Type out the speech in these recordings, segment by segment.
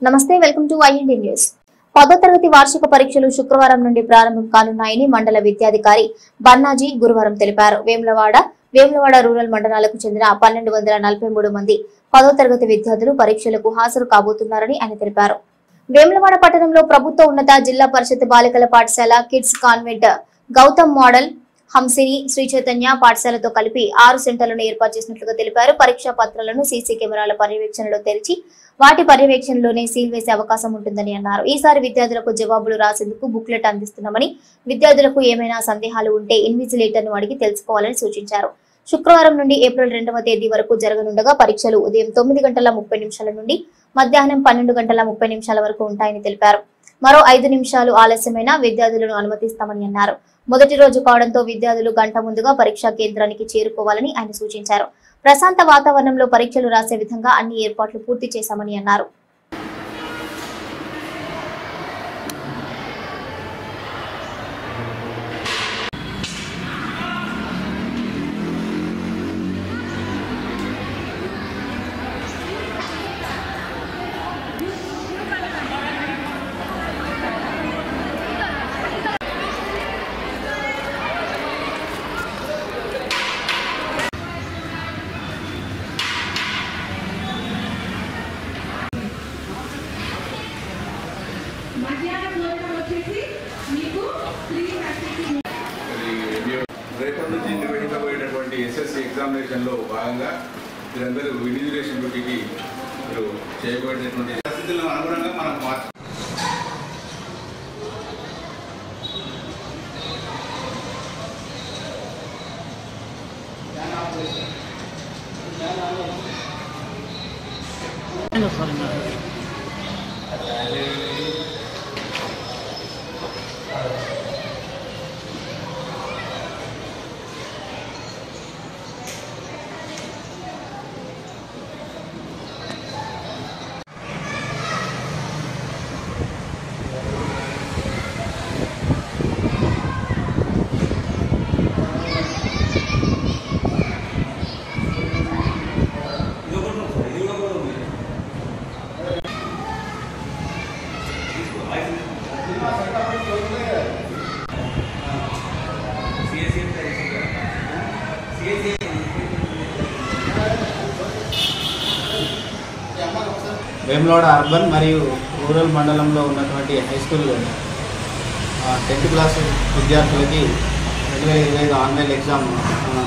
నమస్తే, welcome to IND news. 10వ తరగతి వార్షిక పరీక్షలు శుక్రవారం నుండి ప్రారంభం కానున్నాయని మండల విద్యాధికారి బన్నాజీ గురువారం తెలిపారు. వేములవాడ రూరల్ మండలాలకు చెందిన 1243 మంది 10వ తరగతి విద్యార్థులు పరీక్షలకు హాజరు కాబోతున్నారని ఆయన తెలిపారు. వేములవాడ పట్టణంలో ప్రభుత్వ ఉన్నత జిల్లా పరిషత్ బాలికల పాఠశాల, kids convent, Gautam model, Hamsini, Sri Chaitanya పాఠశాలతో కలిపి 6 సెంటర్లను ఏర్పాటు చేసినట్లుగా తెలిపారు. పరీక్షా పత్రాలను సీసీ కెమెరాల పర్యవేక్షణలో తెరిచి వాటి పర్యవేక్షణలోనే సీల్ వేసే అవకాశం ఉంటుందని అన్నారు. ఈసారి విద్యార్థులకు జవాబులు రాసేందుకు బుక్లెట్ అందిస్తున్నామని, విద్యార్థులకు ఏమైనా సందేహాలు ఉంటే ఇన్విజిలేటర్ ను అడిగి తెలుసుకోవాలని సూచించారు. శుక్రవారం నుండి ఏప్రిల్ 2వ తేదీ వరకు జరగనుండగా పరీక్షలు ఉదయం 9:30 నుండి మధ్యాహ్నం 12:30 వరకు ఉంటాయని తెలిపారు. మరో 5 నిమిషాలు ఆలస్యమైన విద్యార్థులను అనుమతిస్తామని అన్నారు. మొదటి రోజు కావడంతో విద్యార్థులు గంట ముందుగా పరీక్షా కేంద్రానికి చేరుకోవాలని ఆయన సూచించారు. ప్రశాంత వాతావరణంలో పరీక్షలు రాసే విధంగా అన్ని ఏర్పాట్లు పూర్తి చేశామని అన్నారు. రేపటి నుంచి నిర్వహించబోయేటటువంటి ఎస్ఎస్సి ఎగ్జామినేషన్లో భాగంగా మీరందరూ ఇన్విజిలేషన్ డ్యూటీకి మీరు చేయబడినటువంటి పరిస్థితులను అనుగుణంగా మనం మార్చాలి. వేములవాడ అర్బన్ మరియు రూరల్ మండలంలో ఉన్నటువంటి హై స్కూల్ 10th క్లాస్ విద్యార్థులకి 2025 ఆన్లైన్ ఎగ్జామ్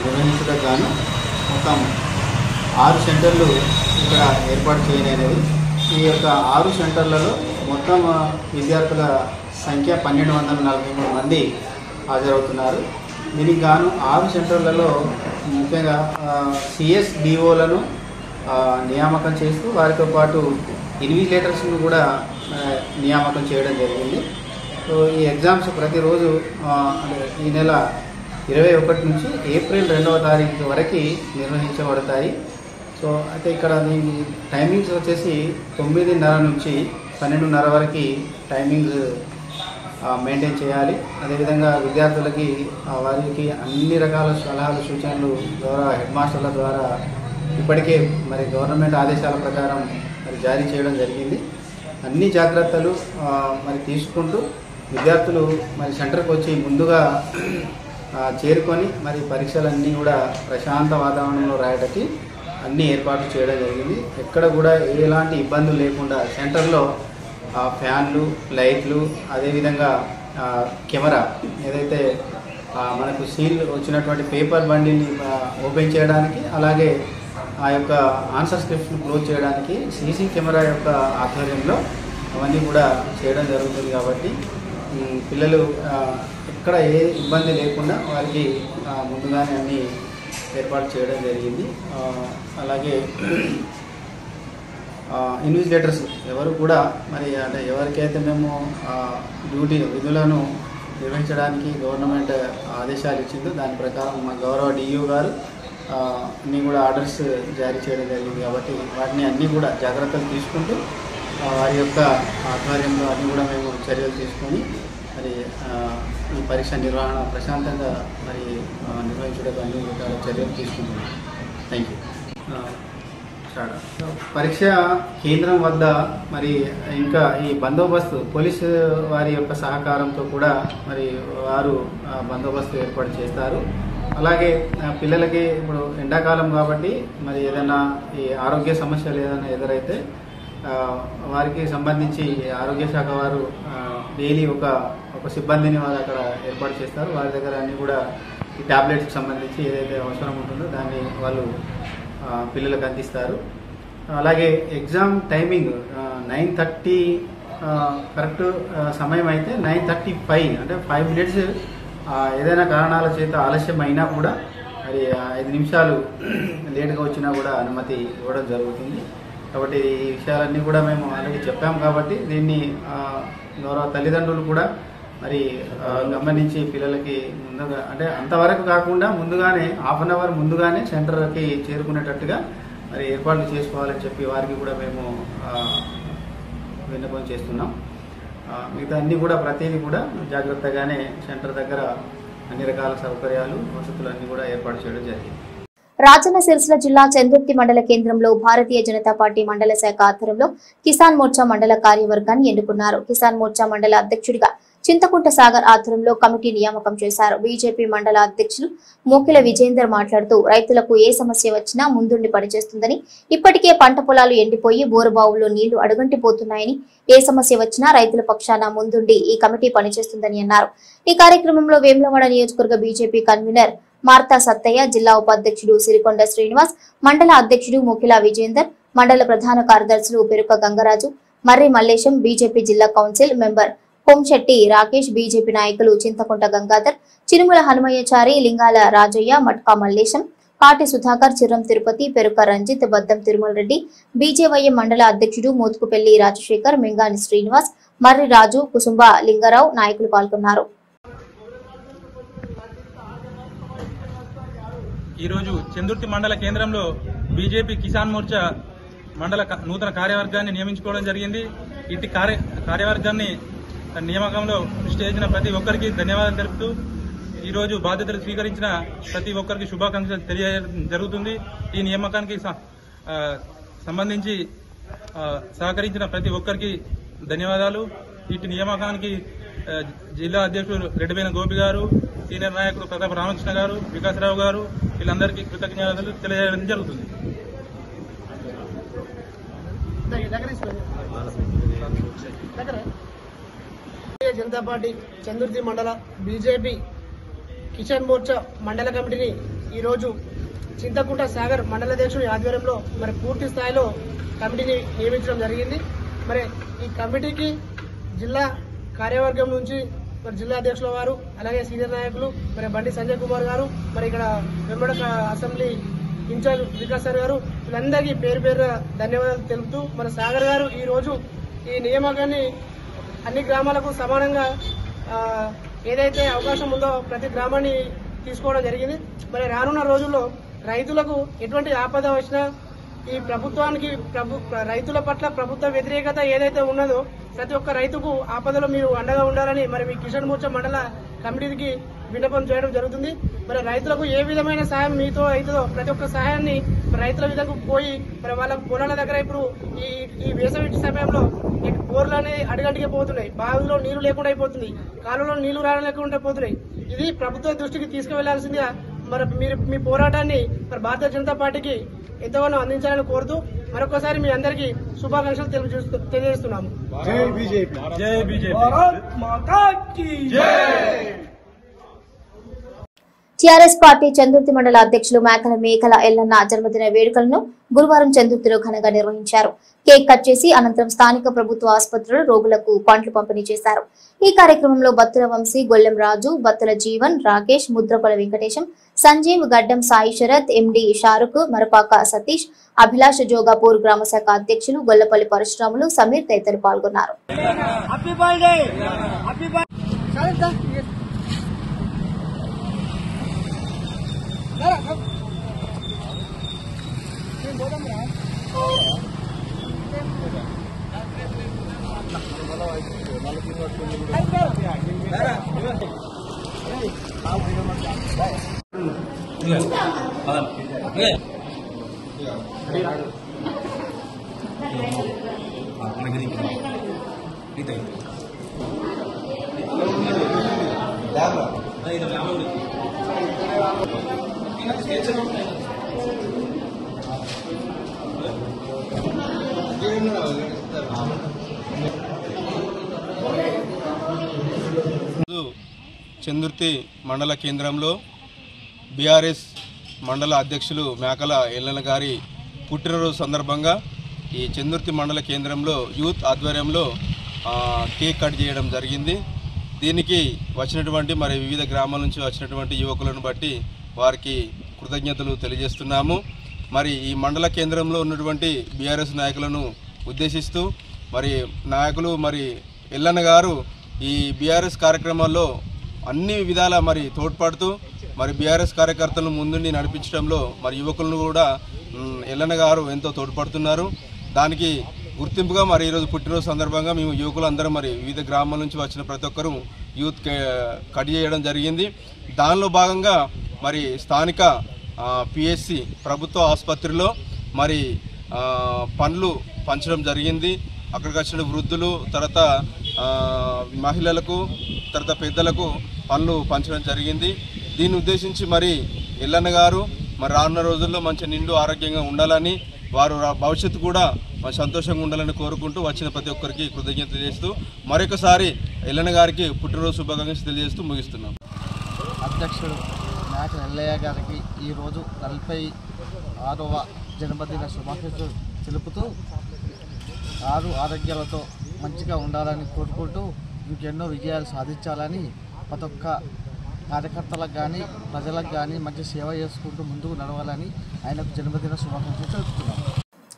నిర్వహించడానికి గాను మొత్తం 6 సెంటర్లు ఇక్కడ ఏర్పాటు చేయనవి. ఈ యొక్క 6 సెంటర్లలో మొత్తం విద్యార్థుల సంఖ్య 1243 మంది హాజరవుతున్నారు. దీనికి గాను 6 సెంటర్లలో ముఖ్యంగా సిఎస్డిఓలను నియామకం చేస్తూ వారితో పాటు ఇన్విజిలేటర్స్ను కూడా నియామకం చేయడం జరిగింది. సో ఈ ఎగ్జామ్స్ ప్రతిరోజు ఈ నెల 21 నుంచి ఏప్రిల్ 2వ తారీఖు వరకు నిర్వహించబడతాయి. సో అయితే ఇక్కడ దీని టైమింగ్స్ వచ్చేసి 9:30 నుంచి 12:30 వరకు టైమింగ్స్ మెయింటైన్ చేయాలి. అదేవిధంగా విద్యార్థులకి వారికి అన్ని రకాల సలహాలు, సూచనలు గౌరవ హెడ్ మాస్టర్ల ద్వారా ఇప్పటికే మరి గవర్నమెంట్ ఆదేశాల ప్రకారం మరి జారీ చేయడం జరిగింది. అన్ని జాగ్రత్తలు మరి తీసుకుంటూ విద్యార్థులు మరి సెంటర్కి వచ్చి ముందుగా చేరుకొని మరి పరీక్షలన్నీ కూడా ప్రశాంత వాతావరణంలో రాయడానికి అన్ని ఏర్పాట్లు చేయడం జరిగింది. ఎక్కడ కూడా ఎలాంటి ఇబ్బందులు లేకుండా సెంటర్లో ఫ్యాన్లు, లైట్లు, అదేవిధంగా కెమెరా ఏదైతే మనకు సీల్ వచ్చినటువంటి పేపర్ బండిని ఓపెన్ చేయడానికి, అలాగే ఆ యొక్క ఆన్సర్ స్క్రిప్ట్ను క్లోజ్ చేయడానికి సీసీ కెమెరా యొక్క ఆధ్వర్యంలో అవన్నీ కూడా చేయడం జరుగుతుంది. కాబట్టి పిల్లలు ఎక్కడ ఏ ఇబ్బంది లేకుండా వారికి ముందుగానే అన్ని ఏర్పాటు చేయడం జరిగింది. అలాగే ఇన్విజిలేటర్స్ ఎవరు కూడా మరి అంటే ఎవరికైతే మేము విధులను నిర్వహించడానికి గవర్నమెంట్ ఆదేశాలు ఇచ్చిందో దాని ప్రకారం మా గౌరవ డియూ గారు అన్నీ కూడా ఆర్డర్స్ జారీ చేయడం జరిగింది. కాబట్టి వాటిని అన్నీ కూడా జాగ్రత్తలు తీసుకుంటూ వారి యొక్క ఆధ్వర్యంలో అన్నీ కూడా మేము చర్యలు తీసుకొని మరి ఈ పరీక్ష నిర్వహణ ప్రశాంతంగా మరి నిర్వహించడానికి అన్ని రకాల చర్యలు తీసుకుంటున్నాం. Thank you. పరీక్ష కేంద్రం వద్ద మరి ఇంకా ఈ బందోబస్తు పోలీసు వారి యొక్క సహకారంతో కూడా మరి వారు బందోబస్తు ఏర్పాటు చేస్తారు. అలాగే పిల్లలకి ఇప్పుడు ఎండాకాలం కాబట్టి మరి ఏదైనా ఈ ఆరోగ్య సమస్యలు ఏదైనా ఎదురైతే వారికి సంబంధించి ఆరోగ్య శాఖ వారు డైలీ ఒక సిబ్బందిని వారు అక్కడ ఏర్పాటు చేస్తారు. వారి దగ్గర అన్ని కూడా ఈ ట్యాబ్లెట్స్కి సంబంధించి ఏదైతే అవసరం ఉంటుందో దాన్ని వాళ్ళు పిల్లలకు అందిస్తారు. అలాగే ఎగ్జామ్ టైమింగ్ 9:30 కరెక్ట్ సమయం అయితే 9:35 అంటే 5 minutes ఏదైనా కారణాల చేత ఆలస్యం అయినా కూడా మరి 5 నిమిషాలు లేట్గా వచ్చినా కూడా అనుమతి ఇవ్వడం జరుగుతుంది. కాబట్టి ఈ విషయాలన్నీ కూడా మేము ఆల్రెడీ చెప్పాం కాబట్టి దీన్ని గౌరవ తల్లిదండ్రులు కూడా మరి గమనించి పిల్లలకి ముందుగా అంటే అంతవరకు కాకుండా ముందుగానే ½ an hour ముందుగానే సెంటర్కి చేరుకునేటట్టుగా మరి ఏర్పాట్లు చేసుకోవాలని చెప్పి వారికి కూడా మేము విన్నపం చేస్తున్నాం. మిగతా అన్నీ కూడా ప్రతిదీ కూడా జాగ్రత్తగానే సెంటర్ దగ్గర అన్ని రకాల సౌకర్యాలు వసతులు అన్నీ కూడా ఏర్పాటు చేయడం జరిగింది. రాజన్న సిరిసిల్ల జిల్లా చందుర్తి మండల కేంద్రంలో భారతీయ జనతా పార్టీ మండల శాఖ ఆధ్వర్యంలో కిసాన్ మోర్చా మండల కార్యవర్గాన్ని ఎన్నుకున్నారు. కిసాన్ మోర్చా మండల అధ్యక్షుడిగా చింతకుంట సాగర్ ఆధ్వర్యంలో కమిటీ నియామకం చేశారు. బీజేపీ మండల అధ్యక్షులు మోకిల విజేందర్ మాట్లాడుతూ రైతులకు ఏ సమస్య వచ్చినా ముందుండి పనిచేస్తుందని, ఇప్పటికే పంట పొలాలు ఎండిపోయి బోరుబావుల్లో నీళ్లు అడుగంటిపోతున్నాయని, ఏ సమస్య వచ్చినా రైతుల పక్షాన ముందుండి ఈ కమిటీ పనిచేస్తుందని అన్నారు. ఈ కార్యక్రమంలో వేములవాడ నియోజకవర్గ బీజేపీ కన్వీనర్ మార్తా సత్తయ్య, జిల్లా ఉపాధ్యక్షుడు సిరికొండ శ్రీనివాస్, మండల అధ్యక్షుడు మోకిల విజేందర్, మండల ప్రధాన కార్యదర్శులు పెరుక గంగరాజు, మర్రి మల్లేశం, బీజేపీ జిల్లా కౌన్సిల్ మెంబర్ పొంశెట్టి రాకేష్, బీజేపీ నాయకులు చింతకుంట గంగాధర్, చిరుమల హనుమయ్యచారి, లింగాల రాజయ్య, మట్కా మల్లేశం, కాటి సుధాకర్, చిరం తిరుపతి, పెరుక రంజిత్, బద్దం తిరుమల రెడ్డి, బీజేవైఎం మండల అధ్యక్షుడు మోత్కుపెల్లి రాజశేఖర్, మెంగాని శ్రీనివాస్, మర్రి రాజు, కుసుంబ లింగరావు నాయకులు పాల్గొన్నారు. ఈరోజు చందుర్తి మండల కేంద్రంలో బీజేపీ కిసాన్ మోర్చా మండల నూతన కార్యవర్గాన్ని నియమించుకోవడం జరిగింది. ఇటు కార్యవర్గాన్ని నియామకంలో కృషి చేసిన ప్రతి ఒక్కరికి ధన్యవాదాలు తెలుపుతూ ఈరోజు బాధ్యతలు స్వీకరించిన ప్రతి ఒక్కరికి శుభాకాంక్షలు తెలియజేయడం జరుగుతుంది. ఈ నియామకానికి సంబంధించి సహకరించిన ప్రతి ఒక్కరికి ధన్యవాదాలు. ఇటు నియామకానికి జిల్లా అధ్యక్షుడు రెడ్డిబేన గోపి గారు, సీనియర్ నాయకుడు ప్రతాప రామకృష్ణ గారు, వికాసరావు గారు, వీళ్ళందరికీ కృతజ్ఞతలు తెలియజేయడం జరుగుతుంది. జనతా పార్టీ చందుర్తి మండల బీజేపీ కిసాన్ మోర్చా మండల కమిటీని ఈరోజు చింతకుంట సాగర్ మండల అధ్యక్షుడి ఆధ్వర్యంలో మరి పూర్తి స్థాయిలో కమిటీని నియమించడం జరిగింది. మరి ఈ కమిటీకి జిల్లా కార్యవర్గం నుంచి మరి జిల్లా అధ్యక్షుల వారు, అలాగే సీనియర్ నాయకులు మరి బండి సంజయ్ కుమార్ గారు, మరి ఇక్కడ వెంబడ అసెంబ్లీ ఇన్ఛార్జ్ వికాస్ సార్ గారు, వీళ్ళందరికీ పేరు పేరు ధన్యవాదాలు తెలుపుతూ మన సాగర్ గారు ఈరోజు ఈ నియామకాన్ని అన్ని గ్రామాలకు సమానంగా ఏదైతే అవకాశం ఉందో ప్రతి గ్రామాన్ని తీసుకోవడం జరిగింది. మరి రానున్న రోజుల్లో రైతులకు ఎటువంటి ఆపద వచ్చినా ఈ ప్రభుత్వానికి రైతుల పట్ల ప్రభుత్వ వ్యతిరేకత ఏదైతే ఉన్నదో ప్రతి ఒక్క రైతుకు ఆపదలో మీరు అండగా ఉండాలని మరి మీ కిసాన్ మోర్చా మండల కమిటీకి విన్నపం చేయడం జరుగుతుంది. మరి రైతులకు ఏ విధమైన సహాయం మీతో అవుతుందో ప్రతి ఒక్క సహాయాన్ని రైతుల విధంగా పోయి మరి వాళ్ళ పొలాల దగ్గర ఇప్పుడు ఈ వేసవి సమయంలో బోర్లు అనేది అడిగంటికి పోతున్నాయి, బావిలో నీళ్లు లేకుండా అయిపోతుంది, కాలువలో నీళ్లు రాలేకుండా పోతున్నాయి. ఇది ప్రభుత్వ దృష్టికి తీసుకువెళ్లాల్సిందిగా మరి మీరు మీ పోరాటాన్ని మరి భారతీయ జనతా పార్టీకి ఎంతగానో అందించాలని కోరుతూ మరొకసారి మీ అందరికీ శుభాకాంక్షలు తెలియజేస్తున్నాము. జై బీజేపీ, జై బీజేపీ. టీఆర్ఎస్ పార్టీ చందుర్తి మండల అధ్యక్షులు మేకల ఎల్లన్న జన్మదిన వేడుకలను గురువారం చందుర్తిలో ఘనంగా నిర్వహించారు. కేక్ కట్ చేసి అనంతరం స్థానిక ప్రభుత్వ ఆసుపత్రిలో రోగులకు పండ్లు పంపిణీ చేశారు. ఈ కార్యక్రమంలో బత్తుల వంశీ, గొల్లెం రాజు, బత్తుల జీవన్, రాకేష్, ముద్రపల వెంకటేశం, సంజీవ్, గడ్డం సాయి శరత్, ఎండి షారుఖ్, మరపాక సతీష్, అభిలాష్, జోగాపూర్ గ్రామ శాఖ అధ్యక్షులు గొల్లపల్లి పరశురాములు, సమీర్ తదితరులు పాల్గొన్నారు. చందుర్తి మండల కేంద్రంలో బీఆర్ఎస్ మండల అధ్యక్షులు మేకల ఎల్లన్న గారి పుట్టినరోజు సందర్భంగా ఈ చందుర్తి మండల కేంద్రంలో యూత్ ఆధ్వర్యంలో కేక్ కట్ చేయడం జరిగింది. దీనికి వచ్చినటువంటి వివిధ గ్రామాల నుంచి వచ్చినటువంటి యువకులను బట్టి వారికి కృతజ్ఞతలు తెలియజేస్తున్నాము. ఈ మండల కేంద్రంలో ఉన్నటువంటి బీఆర్ఎస్ నాయకులను ఉద్దేశిస్తూ నాయకులు ఎల్లన్న గారు ఈ బీఆర్ఎస్ కార్యక్రమాల్లో అన్ని విధాల తోడ్పడుతూ బీఆర్ఎస్ కార్యకర్తలను ముందుండి నడిపించడంలో యువకులను కూడా ఎల్లన్న గారు ఎంతో తోడ్పడుతున్నారు. దానికి గుర్తింపుగా ఈరోజు పుట్టినరోజు సందర్భంగా మేము యువకులందరం వివిధ గ్రామాల నుంచి వచ్చిన ప్రతి ఒక్కరూ యూత్ కట్ చేయడం జరిగింది. దానిలో భాగంగా స్థానిక పిఎస్సి ప్రభుత్వ ఆసుపత్రిలో పండ్లు పంచడం జరిగింది. అక్కడికి వచ్చిన వృద్ధులు, తర్వాత మహిళలకు, తర్వాత పెద్దలకు పండ్లు పంచడం జరిగింది. దీన్ని ఉద్దేశించి ఎల్లన్న గారు రానున్న రోజుల్లో మంచి నిండు ఆరోగ్యంగా ఉండాలని, వారు భవిష్యత్తు కూడా సంతోషంగా ఉండాలని కోరుకుంటూ వచ్చిన ప్రతి ఒక్కరికి కృతజ్ఞత తెలియజేస్తూ మరొకసారి ఎల్లన్న గారికి పుట్టినరోజు శుభాకాంక్షలు తెలియజేస్తూ ముగిస్తున్నాం. అధ్యక్షుడు మేకల ఎల్లయ్య గారికి ఈరోజు 46వ జన్మదిన శుభాకాంక్షలు తెలుపుతూ ఆరోగ్యాలతో మంచిగా ఉండాలని కోరుకుంటూ ఇంకెన్నో విజయాలు సాధించాలని ప్రతి ఒక్క కార్యకర్తలకు కానీ ప్రజలకు కానీ మంచి సేవ చేసుకుంటూ ముందుకు నడవాలని ఆయనకు జన్మదిన శుభాకాంక్షలు తెలుపుతున్నాం.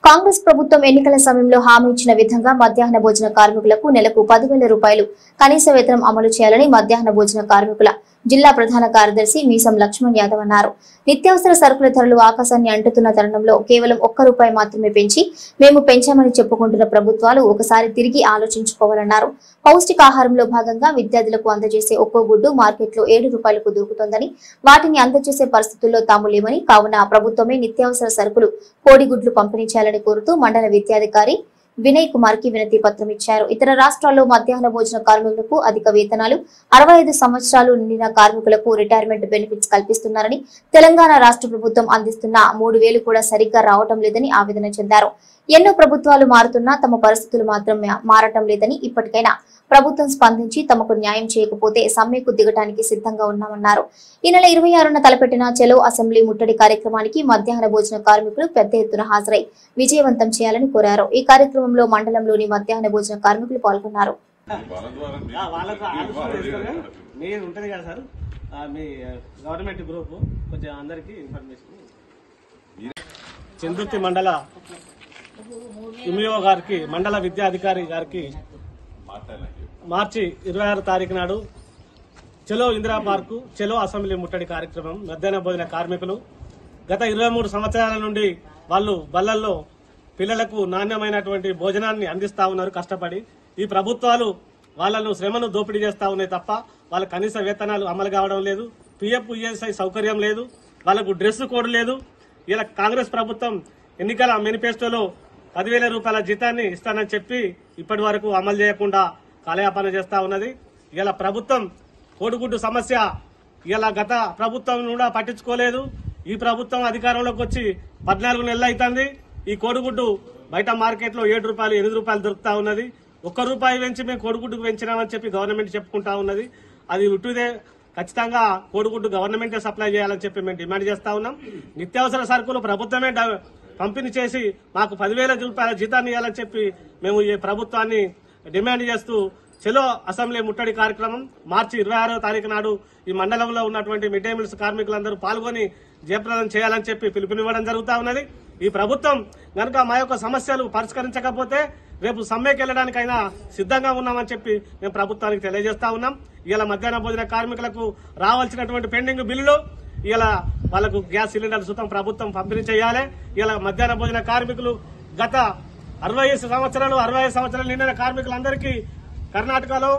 కాంగ్రెస్ ప్రభుత్వం ఎన్నికల సమయంలో హామీ ఇచ్చిన విధంగా మధ్యాహ్న భోజన కార్మికులకు నెలకు 10,000 రూపాయలు కనీస వేతనం అమలు చేయాలని మధ్యాహ్న భోజన కార్మికుల జిల్లా ప్రధాన కార్యదర్శి మీసం లక్ష్మణ్ యాదవ్ అన్నారు. నిత్యావసర సరుకుల ధరలు ఆకాశాన్ని అంటుతున్న తరుణంలో కేవలం ₹1 మాత్రమే పెంచి మేము పెంచామని చెప్పుకుంటున్న ప్రభుత్వాలు ఒకసారి తిరిగి ఆలోచించుకోవాలన్నారు. పౌష్టికాహారంలో భాగంగా విద్యార్థులకు అందజేసే ఒక్కో గుడ్డు మార్కెట్లో ₹7కు దొరుకుతోందని, వాటిని అందజేసే పరిస్థితుల్లో తాము లేమని, కావున ప్రభుత్వమే నిత్యావసర సరుకులు, కోడిగుడ్లు పంపిణీ చేయాలని కోరుతూ మండల విద్యాధికారి వినయ్ కుమార్ కి వినతి పత్రం ఇచ్చారు. ఇతర రాష్ట్రాల్లో మధ్యాహ్న భోజన కార్మికులకు అధిక వేతనాలు, 65 సంవత్సరాలు నిండిన కార్మికులకు రిటైర్మెంట్ బెనిఫిట్స్ కల్పిస్తున్నారని, తెలంగాణ రాష్ట్ర ప్రభుత్వం అందిస్తున్న 3,000 కూడా సరిగ్గా రావటం లేదని ఆవేదన చెందారు. ఎన్నో ప్రభుత్వాలు మారుతున్నా తమ పరిస్థితులు మాత్రం మారటం లేదని, ఇప్పటికైనా ప్రభుత్వం స్పందించి తమకు న్యాయం చేయకపోతే సమ్మెకు దిగటానికి సిద్ధంగా ఉన్నామన్నారు. ఈ నెల 26న తలపెట్టిన చెలో అసెంబ్లీ ముట్టడి కార్యక్రమానికి మధ్యాహ్న భోజన కార్మికులు పెద్ద ఎత్తున హాజరై విజయవంతం చేయాలని కోరారు. ఈ కార్యక్రమంలో మండలంలోని మధ్యాహ్న భోజన కార్మికులు పాల్గొన్నారు. చందుర్తి మండల ఎంఈఓ గారికి, మండల విద్యాధికారి గారికి మార్చి 26 తారీఖు నాడు చెలో ఇందిరా పార్కు, చెలో అసెంబ్లీ ముట్టడి కార్యక్రమం మధ్యాహ్న భోజన కార్మికులు గత 23 సంవత్సరాల నుండి వాళ్ళు బల్లల్లో పిల్లలకు నాణ్యమైనటువంటి భోజనాన్ని అందిస్తా ఉన్నారు కష్టపడి. ఈ ప్రభుత్వాలు వాళ్లను శ్రమను దోపిడీ చేస్తా ఉన్నాయి తప్ప వాళ్ళ కనీస వేతనాలు అమలు కావడం లేదు. పిఎఫ్, ఈఎస్ఐ సౌకర్యం లేదు, వాళ్లకు డ్రెస్ కోడ్ లేదు. ఇలా కాంగ్రెస్ ప్రభుత్వం ఎన్నికల మేనిఫెస్టోలో 10,000 రూపాయల జీతాన్ని ఇస్తానని చెప్పి ఇప్పటి వరకు అమలు చేయకుండా కాలయాపన చేస్తా ఉన్నది. ఇలా ప్రభుత్వం కోడిగుడ్డు సమస్య ఇలా గత ప్రభుత్వం కూడా పట్టించుకోలేదు. ఈ ప్రభుత్వం అధికారంలోకి వచ్చి 14 నెలలు అవుతుంది. ఈ కోడిగుడ్డు బయట మార్కెట్లో ₹7, ₹8 దొరుకుతా ఉన్నది. ₹1 పెంచి మేము కోడిగుడ్డుకు పెంచినామని చెప్పి గవర్నమెంట్ చెప్పుకుంటా ఉన్నది. అది ఉట్టుదే. ఖచ్చితంగా కోడిగుడ్డు గవర్నమెంటే సప్లై చేయాలని చెప్పి మేము డిమాండ్ చేస్తా ఉన్నాం. నిత్యావసర సరుకులు ప్రభుత్వమే పంపిణీ చేసి మాకు 10,000 రూపాయల జీతాన్ని ఇవ్వాలని చెప్పి మేము ఈ ప్రభుత్వాన్ని డిమాండ్ చేస్తూ చెలో అసెంబ్లీ ముట్టడి కార్యక్రమం మార్చి 26వ తారీఖు నాడు ఈ మండలంలో ఉన్నటువంటి మిడ్ డే మీల్స్ కార్మికులందరూ పాల్గొని జయప్రదం చేయాలని చెప్పి పిలుపునివ్వడం జరుగుతా ఉన్నది. ఈ ప్రభుత్వం కనుక మా యొక్క సమస్యలు పరిష్కరించకపోతే రేపు సమ్మెకి వెళ్లడానికైనా సిద్ధంగా ఉన్నామని చెప్పి మేము ప్రభుత్వానికి తెలియజేస్తా ఉన్నాం. ఇలా మధ్యాహ్న భోజన కార్మికులకు రావాల్సినటువంటి పెండింగ్ బిల్లులు, ఇలా వాళ్లకు గ్యాస్ సిలిండర్ సుతం ప్రభుత్వం పంపిణీ చేయాలి. ఇలా మధ్యాహ్న భోజన కార్మికులు గత 65 సంవత్సరాలు నిండిన కార్మికులందరికీ కర్ణాటకలో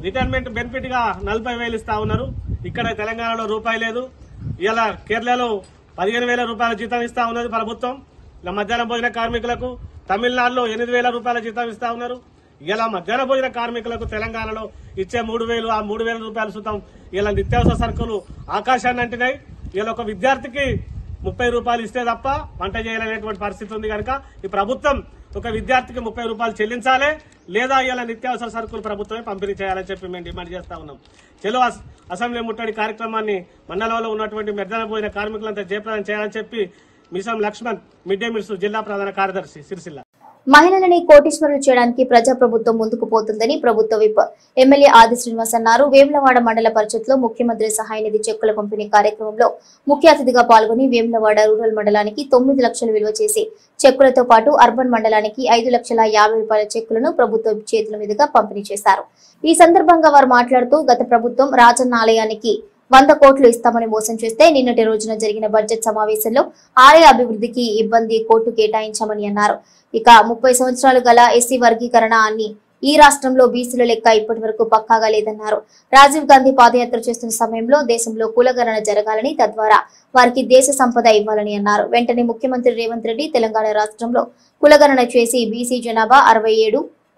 రిటైర్మెంట్ బెనిఫిట్ గా 40,000 ఇస్తా ఉన్నారు. ఇక్కడ తెలంగాణలో రూపాయి లేదు. ఇలా కేరళలో 15,000 రూపాయల జీతం ఇస్తా ఉన్నది ప్రభుత్వం. ఇలా మధ్యాహ్న భోజన కార్మికులకు తమిళనాడులో 8,000 రూపాయల జీతం ఇస్తా ఉన్నారు. ఇలా మధ్యాహ్న భోజన కార్మికులకు తెలంగాణలో ఇచ్చే 3,000 ఆ 3,000 రూపాయల సుతం ఇలా నిత్యావసర సరుకులు ఆకాశాన్ని అంటినాయి. ఇలా ఒక విద్యార్థికి 30 రూపాయలు ఇస్తే తప్ప వంట చేయలేనటువంటి పరిస్థితి ఉంది కనుక ఈ ప్రభుత్వం ఒక విద్యార్థికి 30 రూపాయలు చెల్లించాలి, లేదా ఇలా నిత్యావసర సరుకులు ప్రభుత్వమే పంపిణీ చేయాలని చెప్పి మేము డిమాండ్ చేస్తా ఉన్నాం. చలో అసెంబ్లీ ముట్టడి కార్యక్రమాన్ని మండలంలో ఉన్నటువంటి మధ్యాహ్న భోజన కార్మికులంతా జయప్రదం చేయాలని చెప్పి మిసం లక్ష్మణ్ మిడ్ డే మీల్స్ జిల్లా ప్రధాన కార్యదర్శి సిరిసిల్ల. మహిళలని కోటీశ్వరులు చేయడానికి ప్రజాప్రభుత్వం ముందుకు పోతుందని ప్రభుత్వ విప్ ఎమ్మెల్యే ఆది శ్రీనివాస్ అన్నారు. వేములవాడ మండల పరిషత్లో ముఖ్యమంత్రి సహాయ నిధి చెక్కుల పంపిణీ కార్యక్రమంలో ముఖ్య అతిథిగా పాల్గొని వేములవాడ రూరల్ మండలానికి 9 లక్షలు విలువ చేసి చెక్కులతో పాటు అర్బన్ మండలానికి 5,50,000 రూపాయల చెక్కులను ప్రభుత్వ చేతుల మీదుగా పంపిణీ చేశారు. ఈ సందర్భంగా వారు మాట్లాడుతూ గత ప్రభుత్వం రాజన్న ఆలయానికి 100 కోట్లు ఇస్తామని మోసం చేస్తే నిన్నటి రోజున జరిగిన బడ్జెట్ సమావేశంలో ఆలయ అభివృద్ధికి ఇబ్బంది కోట్లు కేటాయించామని అన్నారు. ఇక 30 సంవత్సరాలు గల ఎస్సీ వర్గీకరణ అని ఈ రాష్ట్రంలో బీసీల లెక్క ఇప్పటి వరకు పక్కాగా లేదన్నారు. రాజీవ్ గాంధీ పాదయాత్ర చేస్తున్న సమయంలో దేశంలో కులగణన జరగాలని, తద్వారా వారికి దేశ సంపద ఇవ్వాలని అన్నారు. వెంటనే ముఖ్యమంత్రి రేవంత్ రెడ్డి తెలంగాణ రాష్ట్రంలో కులగణన చేసి బీసీ జనాభా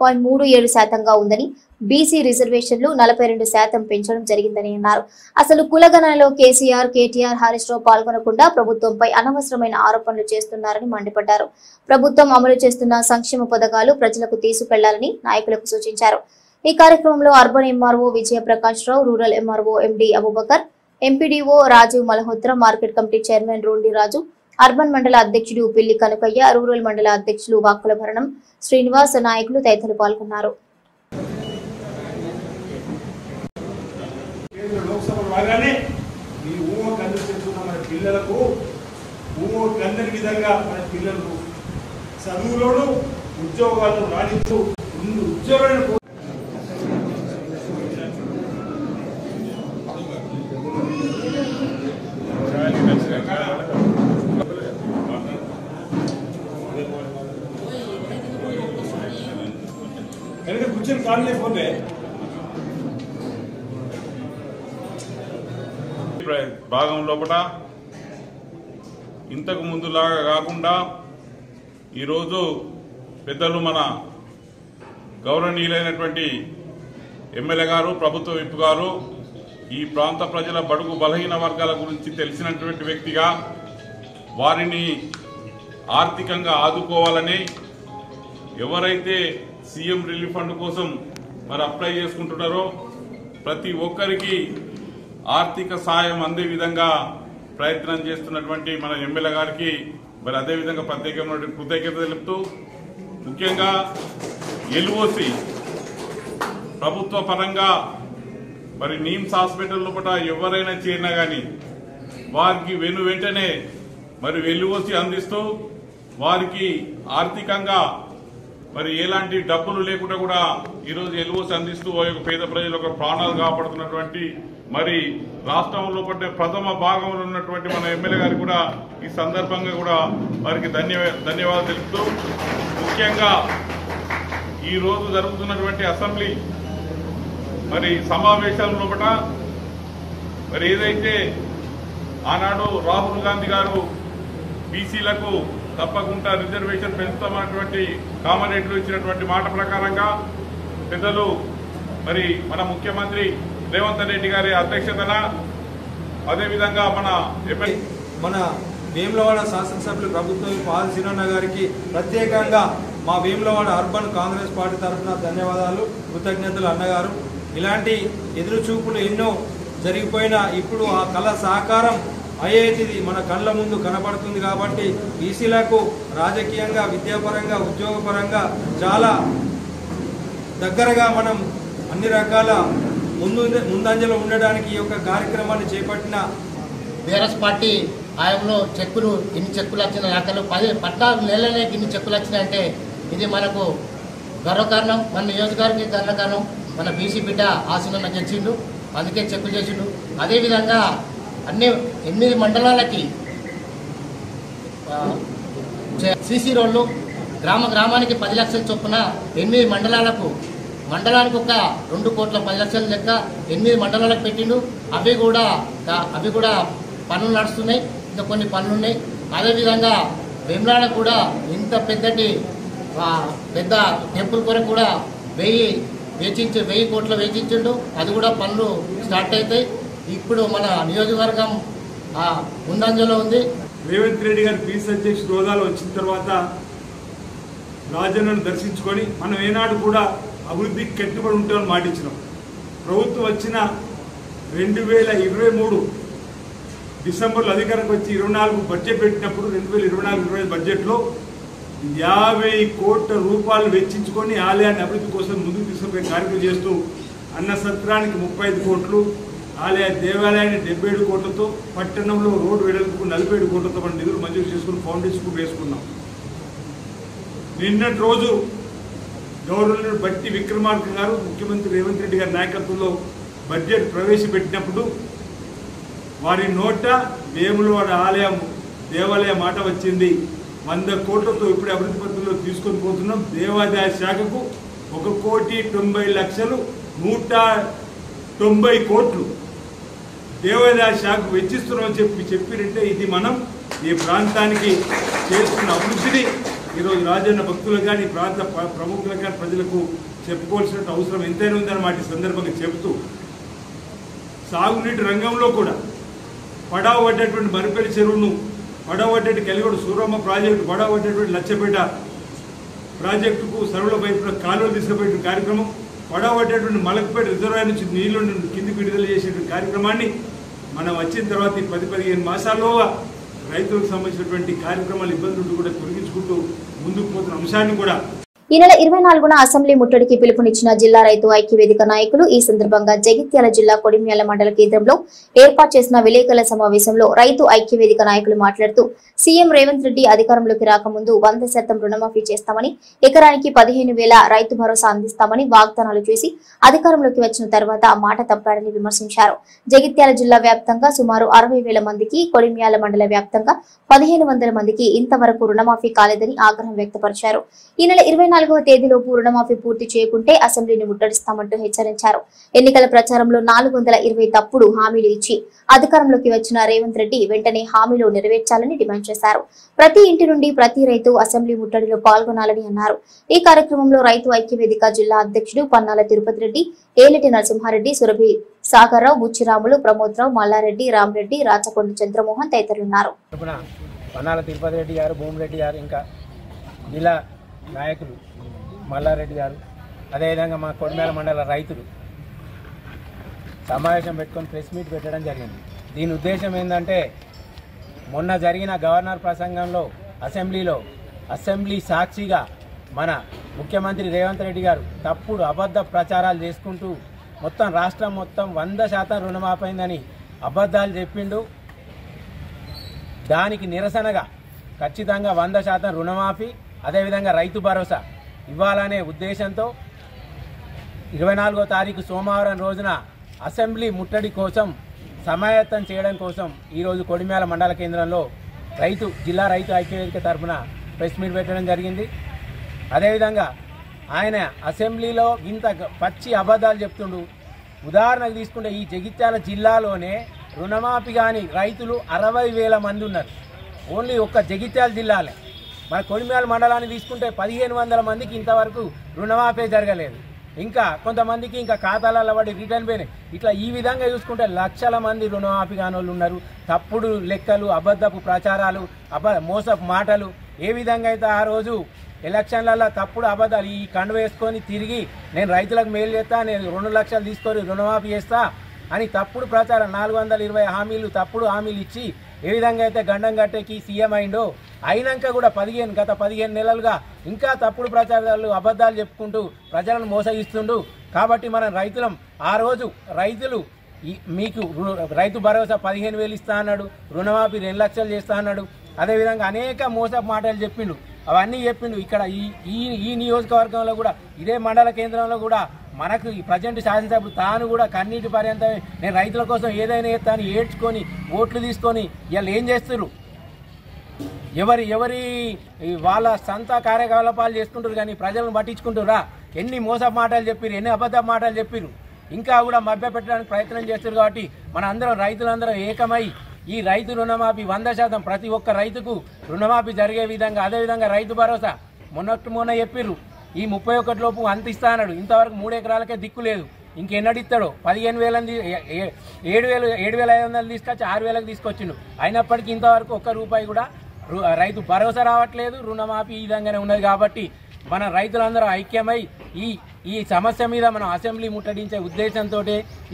67.37% ఉందని, బీసీ రిజర్వేషన్లు 42% పెంచడం జరిగిందని అన్నారు. అసలు కులగణనలో కేసీఆర్, కేటీఆర్, హరీష్ రావు పాల్గొనకుండా ప్రభుత్వంపై అనవసరమైన ఆరోపణలు చేస్తున్నారని మండిపడ్డారు. ప్రభుత్వం అమలు చేస్తున్న సంక్షేమ పథకాలు ప్రజలకు తీసుకెళ్లాలని నాయకులకు సూచించారు. ఈ కార్యక్రమంలో urban MRO Vijayaprakash Rao, rural MRO MD Abubakar, MPDO Rajiv Malhotra, market committee chairman Rondi Raju, urban మండల అధ్యక్షుడు పిల్లి కనకయ్య, రూరల్ మండల అధ్యక్షులు వాక్కుల భరణం శ్రీనివాస్, నాయకులు తదితరులు పాల్గొన్నారు. చదువులోను ఉద్యోగాలు రాణిస్తూ ఉద్యోగాలను కూర్చొని కాల్ లేకపోతే భాగం లోపల ఇంతకు ముందులాగా కాకుండా ఈరోజు పెద్దలు మన గౌరవనీయులైనటువంటి ఎమ్మెల్యే గారు, ప్రభుత్వ విప్ గారు ఈ ప్రాంత ప్రజల బడుగు బలహీన వర్గాల గురించి తెలిసినటువంటి వ్యక్తిగా వారిని ఆర్థికంగా ఆదుకోవాలని ఎవరైతే సీఎం రిలీఫ్ ఫండ్ కోసం మరి అప్లై చేసుకుంటున్నారో ప్రతి ఒక్కరికి ఆర్థిక సాయం అందే విధంగా ప్రయత్నం చేస్తున్నటువంటి మన ఎమ్మెల్యే గారికి మరి అదేవిధంగా ప్రత్యేకమైన కృతజ్ఞత తెలుపుతూ, ముఖ్యంగా ఎల్ఓసి ప్రభుత్వ పరంగా మరి నీమ్స్ హాస్పిటల్ లోపల ఎవరైనా చేరినా కానీ వారికి వెంటనే మరి ఎల్ఓసి అందిస్తూ వారికి ఆర్థికంగా మరి ఎలాంటి డబ్బులు లేకుండా కూడా ఈరోజు ఎల్ఓసి అందిస్తూ పేద ప్రజల యొక్క ప్రాణాలు కాపాడుతున్నటువంటి మరి రాష్ట్రంలో పట్టే ప్రథమ భాగంలో ఉన్నటువంటి మన ఎమ్మెల్యే గారికి కూడా ఈ సందర్భంగా కూడా వారికి ధన్యవాదాలు తెలుపుతూ, ముఖ్యంగా ఈ రోజు జరుగుతున్నటువంటి అసెంబ్లీ మరి సమావేశాల లోపల మరి ఏదైతే ఆనాడు రాహుల్ గాంధీ గారు బీసీలకు తప్పకుండా రిజర్వేషన్ పెంచుతామన్నటువంటి కామారెడ్డిలో ఇచ్చినటువంటి మాట ప్రకారంగా పెద్దలు మరి మన ముఖ్యమంత్రి రేవంత్ రెడ్డి గారి అధ్యక్షతన అదేవిధంగా మన వేములవాడ శాసనసభ్యులు ప్రభుత్వం ఆది శ్రీనివాస గారికి ప్రత్యేకంగా మా వేములవాడ అర్బన్ కాంగ్రెస్ పార్టీ తరఫున ధన్యవాదాలు, కృతజ్ఞతలు. అన్నగారు ఇలాంటి ఎదురుచూపులు ఎన్నో జరిగిపోయినా ఇప్పుడు ఆ కళ సాకారం అయ్యేటిది మన కళ్ళ ముందు కనబడుతుంది. కాబట్టి బీసీలకు రాజకీయంగా, విద్యాపరంగా, ఉద్యోగపరంగా చాలా దగ్గరగా మనం అన్ని రకాల ముందంజలో ఉండడానికి ఈ యొక్క కార్యక్రమాన్ని చేపట్టిన బీఆర్ఎస్ పార్టీ హయాంలో చెక్కులు ఎన్ని చెక్కులు వచ్చిన లెక్కలు 14 నెలలనే ఇన్ని చెక్కులు వచ్చినాయంటే ఇది మనకు గర్వకారణం. మన నియోజకవర్గానికి గర్వకారణం. మన బీసీ బిడ్డ ఆశీర్వాదం గెలిచిండు, అందుకే చెక్కులు చేసిండు. అదేవిధంగా అన్ని 8 మండలాలకి సీసీ రోడ్లు, గ్రామానికి 10 లక్షల చొప్పున 8 మండలాలకు, మండలానికి ఒక 2 కోట్ల 10 లక్షల లెక్క 8 మండలాలకు పెట్టిండు. అవి కూడా పనులు నడుస్తున్నాయి. ఇంకా కొన్ని పనులు ఉన్నాయి. అదేవిధంగా వేములవాడ కూడా ఇంత పెద్దటి పెద్ద టెంపుల్ కొరకు కూడా 1000 కోట్లు వెచ్చించిండు. అది కూడా పనులు స్టార్ట్ అవుతాయి. ఇప్పుడు మన నియోజకవర్గం ముందంజలో ఉంది. రేవంత్ రెడ్డి గారు పీసీ అధ్యక్షుడు హోదాలో వచ్చిన తర్వాత రాజన్నను దర్శించుకొని మనం ఏనాడు కూడా అభివృద్ధికి కట్టుబడి ఉంటామని మాటిచ్చినాం. ప్రభుత్వం వచ్చిన 2023 డిసెంబర్లో అధికారంకి వచ్చి 24 బడ్జెట్ పెట్టినప్పుడు 2024-25 బడ్జెట్లో 50 కోట్ల రూపాయలు వెచ్చించుకొని ఆలయాన్ని అభివృద్ధి కోసం ముందుకు తీసుకుపోయే కార్యక్రమం చేస్తూ అన్న సత్రానికి 35 కోట్లు, దేవాలయాన్ని 77 కోట్లతో, పట్టణంలో రోడ్డు వెడల్పుకు 47 కోట్లతో మనం నిధులు మంజూరు చేసుకుని ఫౌండేషన్ వేసుకున్నాం. నిన్నటి రోజు గవర్నర్ బట్టి విక్రమార్క గారు ముఖ్యమంత్రి రేవంత్ రెడ్డి గారి నాయకత్వంలో బడ్జెట్ ప్రవేశపెట్టినప్పుడు వారి నోట వేములవాడ దేవాలయ మాట వచ్చింది. 100 కోట్లతో ఇప్పుడే అభివృద్ధి పద్ధతిలో తీసుకొని పోతున్నాం. దేవాదాయ శాఖకు 1,90,00,000 190 కోట్లు దేవాదాయ శాఖకు వెచ్చిస్తున్నామని చెప్పినట్టే ఇది మనం ఈ ప్రాంతానికి చేస్తున్న అభివృద్ధిని ఈరోజు రాజన్న భక్తులకు కానీ ప్రాంత ప్రముఖులకు కానీ ప్రజలకు చెప్పుకోవాల్సిన అవసరం ఎంతైనా ఉందని మాట సందర్భంగా చెబుతూ సాగునీటి రంగంలో కూడా పడావ పడ్డటువంటి మరిపల్లి చెరువును, పడావ పడ్డట్టు కలిగొడు సూరమ్మ ప్రాజెక్టు, పడావ పడ్డటువంటి లచ్చపేట ప్రాజెక్టుకు సర్వల వైపున కాలువలు తీసుకుపోయే కార్యక్రమం, పడావ పడ్డటువంటి మలకపేట రిజర్వాయర్ నుంచి నీళ్లు కిందికి విడుదల చేసేటువంటి కార్యక్రమాన్ని మనం వచ్చిన తర్వాత ఈ 10-15 మాసాల్లో రైతులకు సంబంధించినటువంటి కార్యక్రమాలు ఇబ్బందులు కూడా తొలగించుకుంటూ ముందుకు పోతున్న అంశాన్ని కూడా ఈ నెల 24న అసెంబ్లీ ముట్టడికి పిలుపునిచ్చిన జిల్లా రైతు ఐక్యవేదిక నాయకులు ఈ సందర్భంగా జగిత్యాల జిల్లా కొడిమ్యాల మండల కేంద్రంలో ఏర్పాటు చేసిన విలేకరుల సమావేశంలో రైతు ఐక్యవేదిక నాయకులు మాట్లాడుతూ సీఎం రేవంత్ రెడ్డి అధికారంలోకి రాకముందు 100% రుణమాఫీ చేస్తామని, ఎకరానికి 15,000 రైతు భరోసా అందిస్తామని వాగ్దానాలు చేసి అధికారంలోకి వచ్చిన తర్వాత ఆ మాట తప్పాడని విమర్శించారు. జగిత్యాల జిల్లా వ్యాప్తంగా సుమారు 60,000 మందికి, కొడిమ్యాల మండల వ్యాప్తంగా 1,500 మందికి ఇంతవరకు రుణమాఫీ కాలేదని ఆగ్రహం వ్యక్తపరిచారు. ఈ నెల 24వ తేదీలోపు రుణమాఫీ పూర్తి చేయకుంటే అసెంబ్లీని ముట్టడిస్తామంటూ హెచ్చరించారు. ఎన్నికల ప్రచారంలో 420 తప్పుడు హామీలు ఇచ్చి అధికారంలోకి వచ్చిన రేవంత్ రెడ్డి వెంటనే హామీలు నెరవేర్చాలని డిమాండ్ చేశారు. ప్రతి ఇంటి నుండి ప్రతి రైతు అసెంబ్లీ ముట్టడిలో పాల్గొనాలని అన్నారు. ఈ కార్యక్రమంలో రైతు ఐక్యవేదిక జిల్లా అధ్యక్షుడు పన్నాల తిరుపతి రెడ్డి, ఏలిటి నరసింహారెడ్డి, సురభి సాగర్రావు, బుచ్చిరాములు, ప్రమోద్రావు, మల్లారెడ్డి, రామరెడ్డి, రాచకొండ చంద్రమోహన్ తదితరులున్నారు. పన్నాల తిరుపతి రెడ్డి గారు, భూమిరెడ్డి గారు, ఇంకా జిల్లా నాయకులు మల్లారెడ్డి గారు, అదేవిధంగా మా కొడిమ్యాల మండల రైతులు సమావేశం పెట్టుకొని ప్రెస్ మీట్ పెట్టడం జరిగింది. దీని ఉద్దేశం ఏంటంటే మొన్న జరిగిన గవర్నర్ ప్రసంగంలో అసెంబ్లీ సాక్షిగా మన ముఖ్యమంత్రి రేవంత్ రెడ్డి గారు తప్పుడు అబద్ధ ప్రచారాలు చేసుకుంటూ మొత్తం రాష్ట్రం మొత్తం 100% రుణమాఫైందని అబద్ధాలు చెప్పిండు. దానికి నిరసనగా ఖచ్చితంగా 100% రుణమాఫీ, అదేవిధంగా రైతు భరోసా ఇవ్వాలనే ఉద్దేశంతో 24వ తారీఖు సోమవారం రోజున అసెంబ్లీ ముట్టడి కోసం సమాయత్తం చేయడం కోసం ఈరోజు కొడిమ్యాల మండల కేంద్రంలో జిల్లా రైతు ఐక్యవేదిక తరఫున ప్రెస్ మీట్ పెట్టడం జరిగింది. అదేవిధంగా ఆయన అసెంబ్లీలో ఇంత పచ్చి అబద్ధాలు చెప్తుండు. ఉదాహరణకు తీసుకుంటే ఈ జగిత్యాల జిల్లాలోనే రుణమాఫీ కాని రైతులు 60,000 మంది ఉన్నారు. ఓన్లీ ఒక్క జగిత్యాల జిల్లాలే. మన కొడిమ్యాల మండలాన్ని తీసుకుంటే 1,500 మందికి ఇంతవరకు రుణమాఫీ జరగలేదు. ఇంకా కొంతమందికి ఇంకా ఖాతాలలో పడి రిటర్న్ పోయినాయి. ఇట్లా ఈ విధంగా చూసుకుంటే లక్షల మంది రుణమాఫీ కాని వాళ్ళు ఉన్నారు. తప్పుడు లెక్కలు, అబద్ధపు ప్రచారాలు, మోసపు మాటలు, ఏ విధంగా అయితే ఆ రోజు ఎలక్షన్లలో తప్పుడు అబద్ధాలు ఈ కండు వేసుకొని తిరిగి నేను రైతులకు మేలు చేస్తా, నేను 2 లక్షలు తీసుకొని రుణమాఫీ చేస్తా అని తప్పుడు ప్రచారం 420 హామీలు తప్పుడు హామీలు ఇచ్చి ఏ విధంగా అయితే గండం గట్టేకి సీఎం అయిండో అయినాక కూడా గత 15 నెలలుగా ఇంకా తప్పుడు ప్రచారాలు అబద్ధాలు చెప్పుకుంటూ ప్రజలను మోసగిస్తుండు. కాబట్టి మనం రైతులం ఆ రోజు రైతులు మీకు రైతు భరోసా 15,000 ఇస్తా అన్నాడు, రుణమాఫీ 2 లక్షలు చేస్తా అన్నాడు. అదేవిధంగా అనేక మోసపు మాటలు చెప్పిండు. అవన్నీ చెప్పిండు. ఇక్కడ ఈ నియోజకవర్గంలో కూడా ఇదే మండల కేంద్రంలో కూడా మనకు ఈ ప్రజెంట్ శాసనసభ్యుడు తాను కూడా కన్నీటి పర్యంతం నేను రైతుల కోసం ఏదైనా చేస్తాను ఏడ్చుకొని ఓట్లు తీసుకొని వీళ్ళు ఏం చేస్తున్నారు, ఎవరి వాళ్ళ సొంత కార్యకలాపాలు చేసుకుంటారు కానీ ప్రజలను పట్టించుకుంటారా? ఎన్ని మోసపు మాటలు చెప్పారు, ఎన్ని అబద్ధ మాటలు చెప్పారు. ఇంకా కూడా మభ్య పెట్టడానికి ప్రయత్నం చేస్తారు. కాబట్టి మన అందరం రైతులందరం ఏకమై ఈ రైతు రుణమాఫీ 100% ప్రతి ఒక్క రైతుకు రుణమాఫీ జరిగే విధంగా, అదేవిధంగా రైతు భరోసా మొన్న చెప్పిర్రు ఈ 31 లోపు అంత ఇస్తా అన్నాడు. ఇంతవరకు 3 ఎకరాలకే దిక్కు లేదు. ఇంకెన్నడిస్తాడో 15,000 7,500 తీసుకొచ్చి 6,000కి తీసుకొచ్చిండు. అయినప్పటికీ ఇంతవరకు ఒక్క రూపాయి కూడా రైతు భరోసా రావట్లేదు. రుణమాఫీ ఈ విధంగానే ఉన్నది. కాబట్టి మన రైతులందరూ ఐక్యమై ఈ సమస్య మీద మనం అసెంబ్లీ ముట్టడించే ఉద్దేశంతో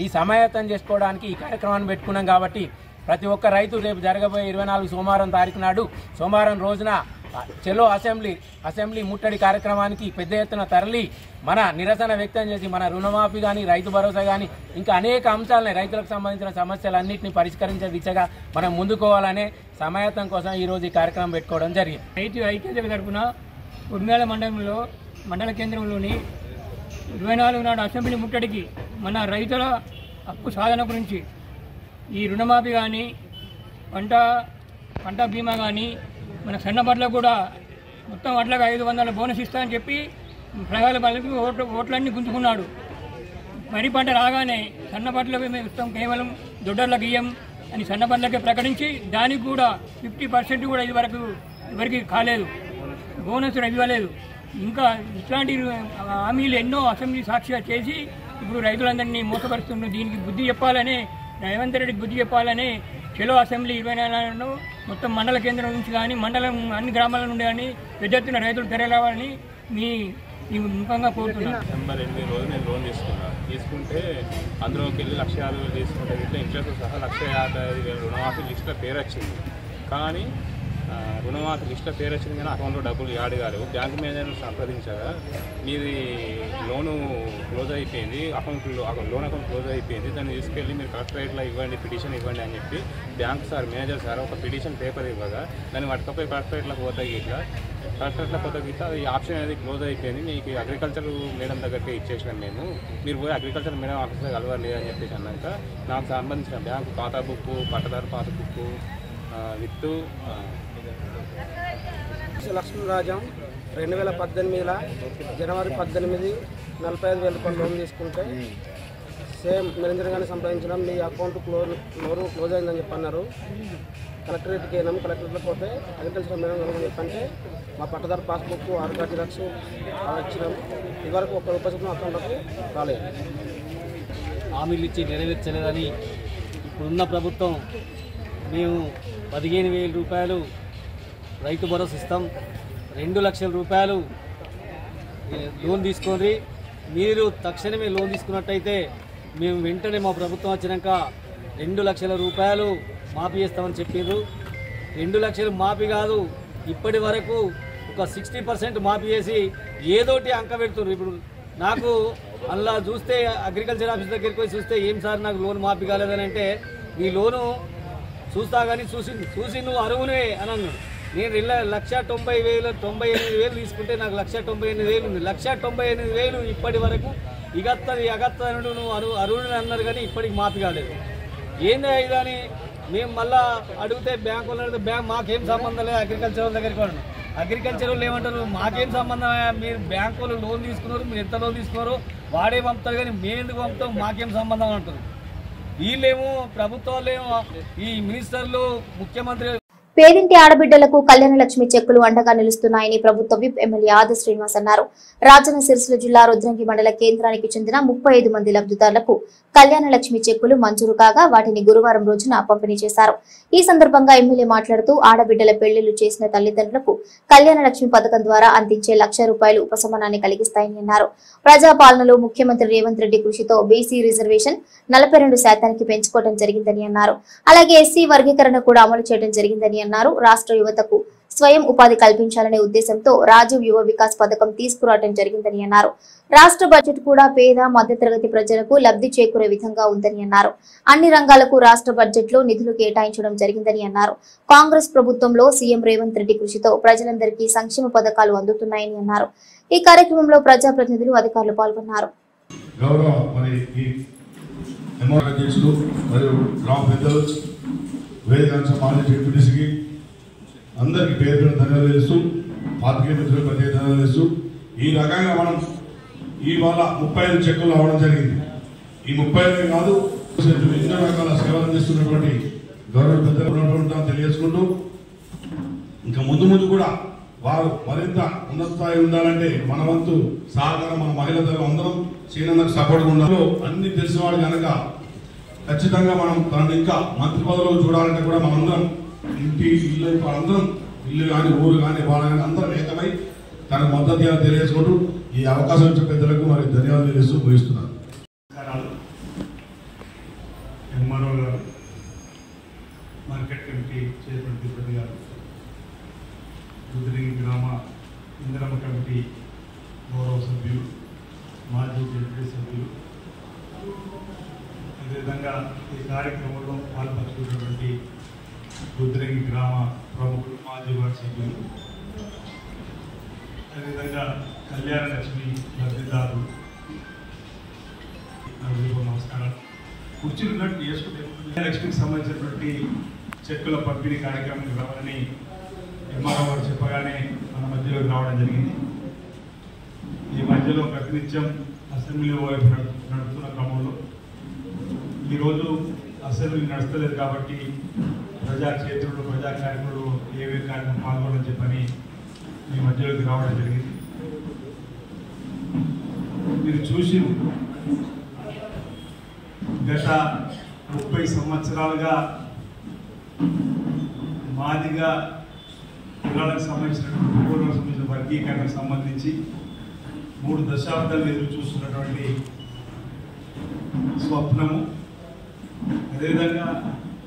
ఈ సమాయత్తం చేసుకోవడానికి ఈ కార్యక్రమాన్ని పెట్టుకున్నాం. కాబట్టి ప్రతి ఒక్క రైతు రేపు జరగబోయే 24 సోమవారం తారీఖు నాడు సోమవారం రోజున చెలో అసెంబ్లీ ముట్టడి కార్యక్రమానికి పెద్ద ఎత్తున తరలి మన నిరసన వ్యక్తం చేసి మన రుణమాఫీ కానీ రైతు భరోసా కానీ ఇంకా అనేక అంశాలని రైతులకు సంబంధించిన సమస్యలన్నింటినీ పరిష్కరించే దిశగా మనం ముందుకోవాలనే సమాయత్తం కోసం ఈరోజు ఈ కార్యక్రమం పెట్టుకోవడం జరిగింది. రైతు ఐక్యత తరపున ఉర్మేల మండల కేంద్రంలోని 24 నాడు అసెంబ్లీ ముట్టడికి మన రైతుల హక్కు సాధన గురించి ఈ రుణమాఫీ కానీ పంట బీమా కానీ మన సన్న బట్టలకు కూడా మొత్తం అట్లకు 500 బోనస్ ఇస్తామని చెప్పి ప్రజల వాళ్ళకి ఓట్లన్నీ గుంజుకున్నాడు. వరి పంట రాగానే సన్న బట్టలకు మేము ఇస్తాం, కేవలం దొడ్డర్లకు ఇయ్యం అని సన్న బట్టలకే ప్రకటించి దానికి కూడా 50% కూడా ఇదివరకు ఎవరికి కాలేదు, బోనస్ ఇవ్వలేదు. ఇంకా ఇట్లాంటి హామీలు ఎన్నో అసెంబ్లీ సాక్షిగా చేసి ఇప్పుడు రైతులందరినీ మోసపరుస్తున్నారు. దీనికి బుద్ధి చెప్పాలని రేవంత్ రెడ్డికి బుద్ధి చెప్పాలని చెలో అసెంబ్లీ 24 మొత్తం మండల కేంద్రం నుంచి కానీ మండలం అన్ని గ్రామాల నుండి కానీ పెద్ద ఎత్తున రైతులు తెరలేవాలని మీ ముఖంగా కోరుతున్నాను. డిసెంబర్ 8 రోజు నేను లోన్ తీసుకుంటే అందులోకి వెళ్ళి 1,50,000 తీసుకుంటే ఇట్లా ఇంట్రెస్ట్ సహా 1,55,000 రుణమాఫీ లిస్టులో పేరు వచ్చింది. కానీ రుణమాఫీ లిస్టులో పేరు వచ్చింది కానీ అకౌంట్లో డబ్బులు యాడ్ కాలేవు. బ్యాంక్ మేనేజర్ని సంప్రదించగా మీది లోను క్లోజ్ అయిపోయింది, లోన్ అకౌంట్ క్లోజ్ అయిపోయింది, దాన్ని తీసుకెళ్ళి మీరు కలెక్టరేట్లో ఇవ్వండి, పిటిషన్ ఇవ్వండి అని చెప్పి బ్యాంక్ మేనేజర్ సార్ ఒక పిటిషన్ పేపర్ ఇవ్వగా దాన్ని పట్టుకపోయి కలెక్టరేట్లోకి పోతాయి గిట్లా ఈ ఆప్షన్ అనేది క్లోజ్ అయిపోయింది, మీకు అగ్రికల్చర్ మేడం దగ్గరికి ఇచ్చేసినాం మేము, మీరు పోయి అగ్రికల్చర్ మేడం ఆఫీసర్ కలవాలి అని చెప్పేసి అన్నాక నాకు సంబంధించిన బ్యాంకు ఖాతా బుక్, పట్టదారు పాత బుక్ విత్ లక్ష్మీరాజం 2018 జనవరి 18 45,000 రూపాయలు లోన్ తీసుకుంటే సేమ్ నిరంజన్ గారిని సంప్రదించడం, మీ అకౌంట్ క్లోజ్ అయిందని చెప్పన్నారు. కలెక్టరేట్కి వెళ్ళాము, కలెక్టరేట్లో పోతే అగ్రికల్చర్ మేడం అని చెప్పంటే మా పట్టదారు పాస్బుక్ 6 జిరాక్స్ ఇచ్చినాం. ఇదివరకు ₹1 అకౌంట్లకు రాలేదు. హామీలు ఇచ్చి నెరవేర్చలేదని ఇప్పుడున్న ప్రభుత్వం మేము 15,000 రూపాయలు రైతు భరోసా ఇస్తాం, 2 లక్షల రూపాయలు లోన్ తీసుకోండి, మీరు తక్షణమే లోన్ తీసుకున్నట్టయితే మేము వెంటనే మా ప్రభుత్వం వచ్చినాక 2 లక్షల రూపాయలు మాఫీ చేస్తామని చెప్పారు. 2 లక్షలు మాఫీ కాదు, ఇప్పటి వరకు ఒక 60% మాఫీ చేసి ఏదోటి అంక పెడుతున్నారు. ఇప్పుడు నాకు అలా చూస్తే అగ్రికల్చర్ ఆఫీస్ దగ్గరికి పోయి చూస్తే ఏం సార్ నాకు లోన్ మాఫీ కాలేదని అంటే నీ లోను చూస్తా కానీ చూసి నువ్వు అరువునే అని అన్నాడు. నేను 1,90,000 తీసుకుంటే నాకు 1,98,000 ఉంది. 1,98,000 ఇప్పటి వరకు అగత్తనుడు నువ్వు అరువుని అన్నారు కానీ ఇప్పటికి మాఫీ కాలేదు. ఏంది ఇదని మేము మళ్ళా అడిగితే బ్యాంకు వాళ్ళు అడిగితే మాకేం సంబంధం లేదు, అగ్రికల్చర్ దగ్గరికి వాళ్ళు అగ్రికల్చర్ వాళ్ళు ఏమంటారు మాకేం సంబంధం, మీరు బ్యాంకు వాళ్ళు లోన్ తీసుకున్నారు, మీరు ఎంత లోన్ తీసుకున్నారో వాడే పంపుతారు కానీ మేము ఎందుకు పంపుతాం, మాకేం సంబంధం అంటారు. వీళ్ళేమో ప్రభుత్వాలేమో ఈ మినిస్టర్లు ముఖ్యమంత్రి పేదింటి ఆడబిడ్డలకు కళ్యాణ లక్ష్మి చెక్కులు అండగా నిలుస్తున్నాయని ప్రభుత్వ విప్ ఎమ్మెల్యే ఆది శ్రీనివాస్ అన్నారు. రాజన్న సిరిసిల్ల జిల్లా రుద్రంగి మండల కేంద్రానికి చెందిన 35 మంది లబ్ధిదారులకు కళ్యాణ లక్ష్మి చెక్కులు మంజూరు కాగా వాటిని గురువారం రోజున పంపిణీ చేశారు. ఈ సందర్భంగా ఎమ్మెల్యే మాట్లాడుతూ ఆడబిడ్డల పెళ్లిళ్లు చేసిన తల్లిదండ్రులకు కళ్యాణ లక్ష్మి పథకం ద్వారా అందించే ₹1,00,000 ఉపశమనాన్ని కలిగిస్తాయని అన్నారు. ప్రజాపాలనలో ముఖ్యమంత్రి రేవంత్ రెడ్డి కృషితో బీసీ రిజర్వేషన్ 42% పెంచుకోవడం జరిగిందని అన్నారు. అలాగే ఎస్సీ వర్గీకరణ కూడా అమలు చేయడం జరిగిందని అన్నారు. రాష్ట్ర యువతకు స్వయం ఉపాధి కల్పించాలనే ఉద్దేశంతో రాజీవ్ యువ వికాస్ పథకం తీసుకురావడం జరిగిందని అన్నారు. రాష్ట్ర బడ్జెట్ కూడా పేద మధ్యతరగతి ప్రజలకు లబ్ధి చేకూరే విధంగా ఉందని అన్నారు. అన్ని రంగాలకు రాష్ట్ర బడ్జెట్ లో నిధులు కేటాయించడం జరిగిందని అన్నారు. కాంగ్రెస్ ప్రభుత్వంలో సీఎం రేవంత్ రెడ్డి కృషితో ప్రజలందరికీ సంక్షేమ పథకాలు అందుతున్నాయని అన్నారు. ఈ కార్యక్రమంలో ప్రజాప్రతినిధులు అధికారులు పాల్గొన్నారు. అందరికీ పేరు ధన్యవాదాలు చేస్తూ పాతికేయ మిత్రులకు ప్రత్యేక ధన్యవాదాలు చేస్తూ ఈ రకంగా మనం ఇవాళ 35 చెక్కులు అవ్వడం జరిగింది. ఈ 35 కాదు ఎన్నో రకాల సేవలు అందిస్తున్నటువంటి గౌరవ పెద్దలు తెలియజేసుకుంటూ ఇంకా ముందు కూడా వారు మరింత ఉన్నత స్థాయి ఉండాలంటే మన వంతు సహకారం మన మహిళలు అందరం సీనియర్లకు సపోర్ట్గా ఉండాలి. అన్ని తెలిసినవాడు కనుక ఖచ్చితంగా మనం తనని ఇంకా మంత్రి పదవులు చూడాలంటే కూడా మనందరం ఇంటి ఇల్లు అందరం ఇల్లు కానీ ఊరు కానీ వాళ్ళు కానీ అందరం ఏకమై తనకు మద్దతు తెలియజేసుకుంటూ ఈ అవకాశం ఇచ్చే పెద్దలకు మరి ధన్యవాదాలు తెలియజేస్తూ ముగిస్తున్నాను. ఎంఆర్ఓ గారు, మార్కెట్ కమిటీ చైర్మన్ తిరుపతి గారు, రుద్రంగి గ్రామ ఇందిరమ్మ కమిటీ గౌరవ సభ్యులు, మాజీ జడ్పీ సభ్యులు, అదేవిధంగా ఈ కార్యక్రమంలో పాల్పంచుకున్నటువంటి రుద్రంగి గ్రామ ప్రముఖులు, మాజీ వార్డు సభ్యులు, అదేవిధంగా కళ్యాణ లక్ష్మి లబ్ధిదారులు, నమస్కారాలు. కుర్చీలు ఉన్నట్టు చేసుకుంటే లక్ష్మికి సంబంధించినటువంటి చెక్కుల పంపిణీ కార్యక్రమం రావాలని ఎంఆర్ఓ గారు చెప్పగానే మన మధ్యలోకి రావడం జరిగింది. ఈ మధ్యలో ప్రతినిత్యం అసెంబ్లీ వైపు నడుపుతున్న క్రమంలో ఈరోజు అసెంబ్లీ నడుస్తలేదు కాబట్టి ప్రజా క్షేత్రంలో ప్రజా కార్యక్రమంలో ఏవే కార్యక్రమం పాల్గొనని చెప్పని ఈ మధ్యలోకి రావడం జరిగింది. మీరు చూసి గత 30 సంవత్సరాలుగా మాదిగా కులాలకు సంబంధించిన వర్గీకరణకు సంబంధించి 3 దశాబ్దాలు ఎదురు చూస్తున్నటువంటి స్వప్నము, అదేవిధంగా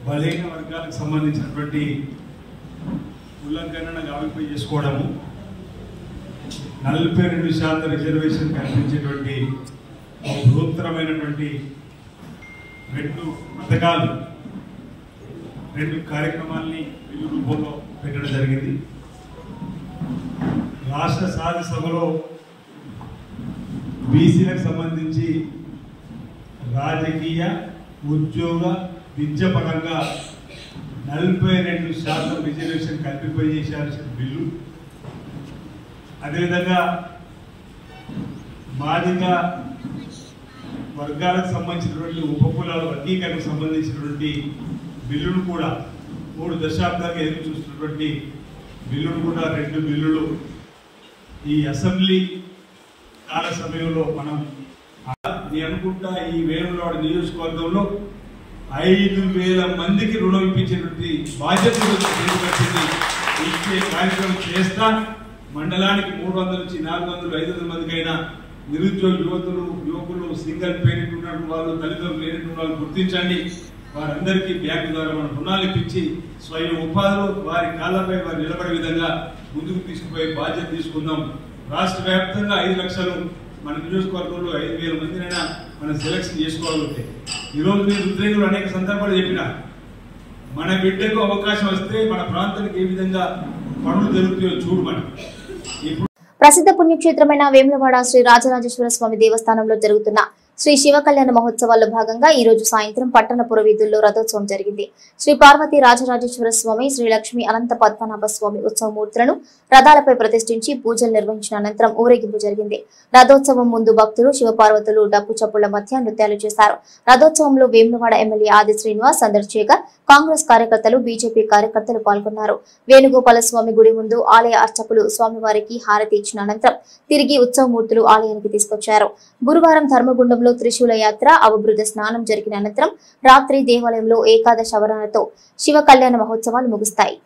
బలహీన వర్గాలకు సంబంధించినటువంటి ఉల్లంఘనను గావింపై చేసుకోవడము, 42% రిజర్వేషన్ కల్పించేటువంటి బృహత్తరమైనటువంటి 2 పథకాలు 2 కార్యక్రమాల్ని బిల్లు రూపంలో పెట్టడం జరిగింది. రాష్ట్ర శాసనసభలో బీసీలకు సంబంధించి రాజకీయ, ఉద్యోగ, విద్య పరంగా 42% రిజర్వేషన్ కల్పింపజేయాల్సిన బిల్లు, అదేవిధంగా మాదిగా వర్గాలకు సంబంధించినటువంటి ఉపకులాల వర్గీకరణకు సంబంధించినటువంటి బిల్లును కూడా 3 దశాబ్దాలుగా ఎదురు చూస్తున్నటువంటి బిల్లును కూడా 2 బిల్లులు ఈ అసెంబ్లీ కాల సమయంలో మనం అనుకుంటా ఈ వేములవాడ నియోజకవర్గంలో 5,000 మందికి రుణం ఇప్పించేటువంటి బాధ్యత ఇచ్చే కార్యక్రమం చేస్తా. మండలానికి 300 నుంచి 400, 500 మందికైనా నిరుద్యోగ యువకులు, సింగిల్ పేరెంట్ ఉన్నటువంటి వాళ్ళు, తల్లిదండ్రులు లేనటువంటి వాళ్ళు గుర్తించండి. వారందరికీ బ్యాంకు ద్వారా మనం రుణాలు ఇప్పించి స్వయం ఉపాధిలో వారి కాళ్ళపై వారు నిలబడే విధంగా ముందుకు తీసుకుపోయే బాధ్యత తీసుకుందాం. రాష్ట్ర వ్యాప్తంగా 5 లక్షలు, మన నియోజకవర్గంలో 5,000 మందినైనా మనం సెలక్షన్ చేసుకోవాలంటే ఈరోజు నేను రుద్రంగిలో అనేక సందర్భాలు చెప్పిన మన బిడ్డకు అవకాశం వస్తే మన ప్రాంతానికి ఏ విధంగా పనులు జరుగుతాయో చూడమని. ప్రసిద్ధ పుణ్యక్షేత్రమైన వేములవాడ శ్రీ రాజరాజేశ్వర స్వామి దేవస్థానంలో జరుగుతున్న శ్రీ శివ కళ్యాణ మహోత్సవాల్లో భాగంగా ఈ రోజు సాయంత్రం పట్టణ పురవీధుల్లో రథోత్సవం జరిగింది. శ్రీ పార్వతీ రాజరాజేశ్వర స్వామి, శ్రీ లక్ష్మీ అనంత పద్మనాభ స్వామి ఉత్సవమూర్తులను రథాలపై ప్రతిష్ఠించి పూజలు నిర్వహించిన అనంతరం ఊరేగింపు జరిగింది. రథోత్సవం ముందు భక్తులు శివపార్వతులు డప్పు చప్పుళ్ల మధ్య నృత్యాలు చేశారు. రథోత్సవంలో వేములవాడ ఎమ్మెల్యే ఆది శ్రీనివాస్, చంద్రశేఖర్, కాంగ్రెస్ కార్యకర్తలు, బీజేపీ కార్యకర్తలు పాల్గొన్నారు. వేణుగోపాల స్వామి గుడి ముందు ఆలయ అర్చకులు స్వామివారికి హారతి ఇచ్చిన అనంతరం తిరిగి ఉత్సవమూర్తులు ఆలయానికి తీసుకొచ్చారు. గురువారం ధర్మగుండంలో త్రిశూల యాత్ర, అవబృత స్నానం జరిగిన అనంతరం రాత్రి దేవాలయంలో ఏకాదశ అవరణతో శివ కళ్యాణ మహోత్సవాలు ముగుస్తాయి.